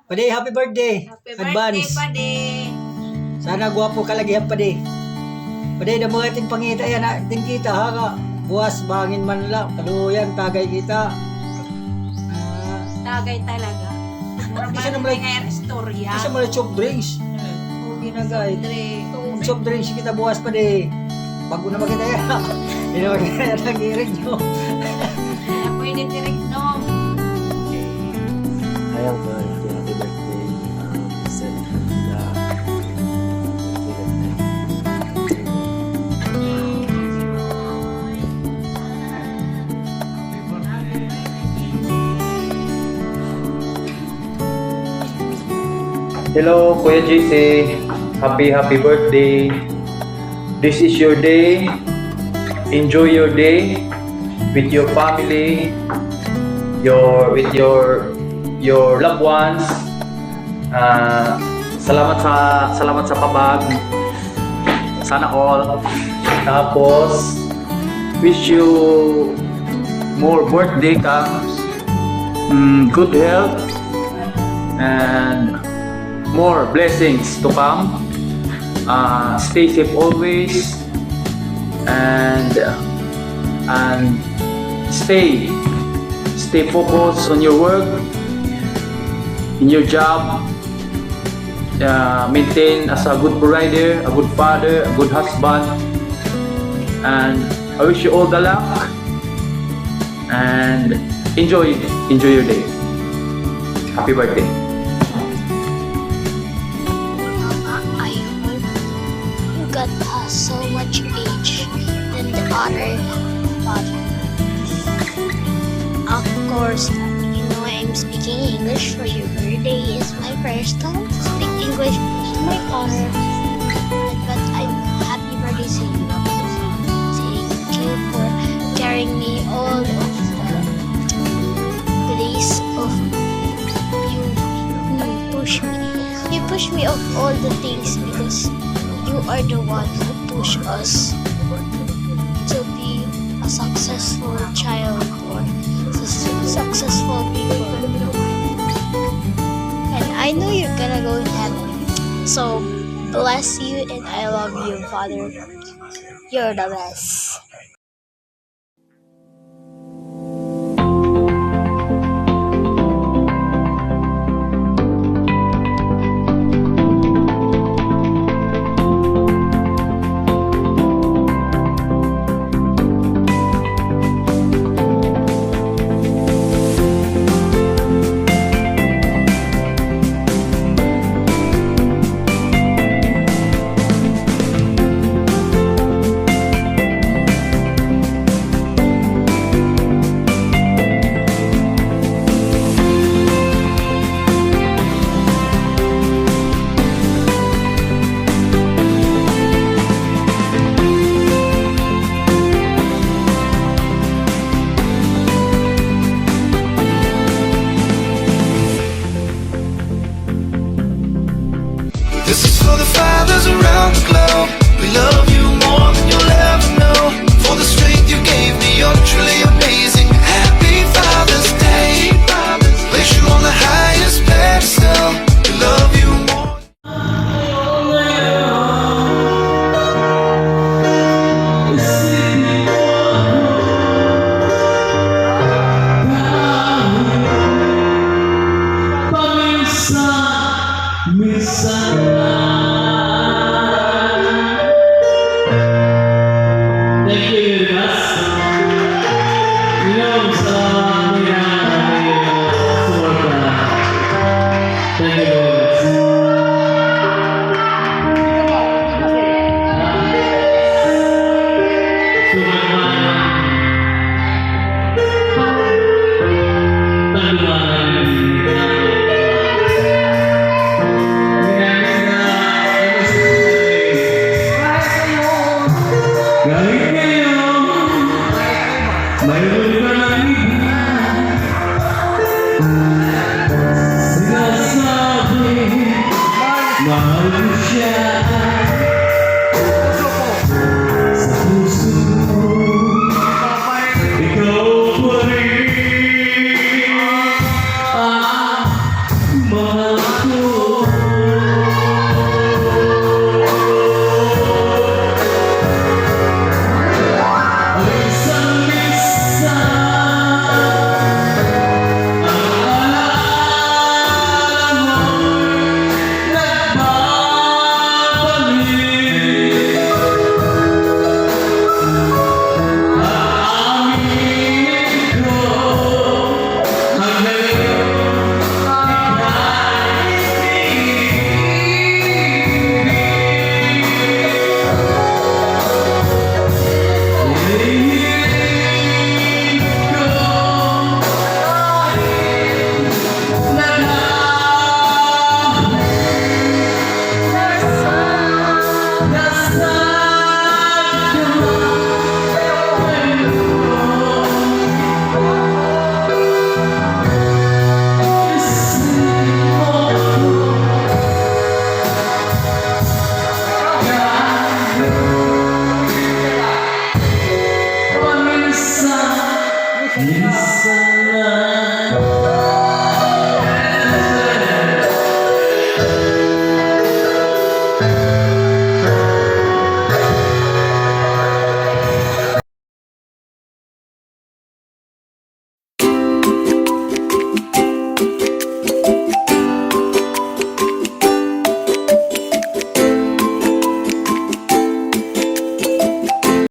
Pade, happy birthday. Happy Advance. birthday, Pade. Sana gwapo ka lagi ang pade. Pade, na mga ating pangita yan. Ating kita ha ka. Buwas, bangin man lang. Kaluyan, tagay kita. Tagay talaga. Isa naman Normal nga istorya. Isa mo na soft drinks. Ginagay. Soft drinks kita buwas pade. Bago na makita yan. Hindi na makita yan ang irin nyo. Pwede direct, no? Ayaw ko, happy birthday. Send the Hello, Kuya JC. Happy birthday. This is your day. Enjoy your day with your family, with your loved ones. Salamat sa pabag. Sana all. Tapos wish you more birthday comes. Good health and more blessings to come. Stay safe always and stay focused on your work, in your job. Maintain as a good provider, a good father, a good husband, and I wish you all the luck and enjoy your day. Happy birthday. I hope you got so much age than the other. Of course, you know I'm speaking English for your birthday. It's my first time to speak English with my father. But I'm happy birthday to you. Thank you for carrying me all of the days of you push me. You push me off all the things because you are the one who push us to be a successful child or successful people. And I know you're gonna go in heaven. So bless you and I love you, Father. You're the best. This is for the fathers around the globe. We love you more than you'll ever know. For the strength you gave me, you're truly amazing. Happy Father's Day. Place you on the highest pedestal. We love you more. Mahal ko siya sa puso ko, ikaw pa rin ang mahal. Minsan lang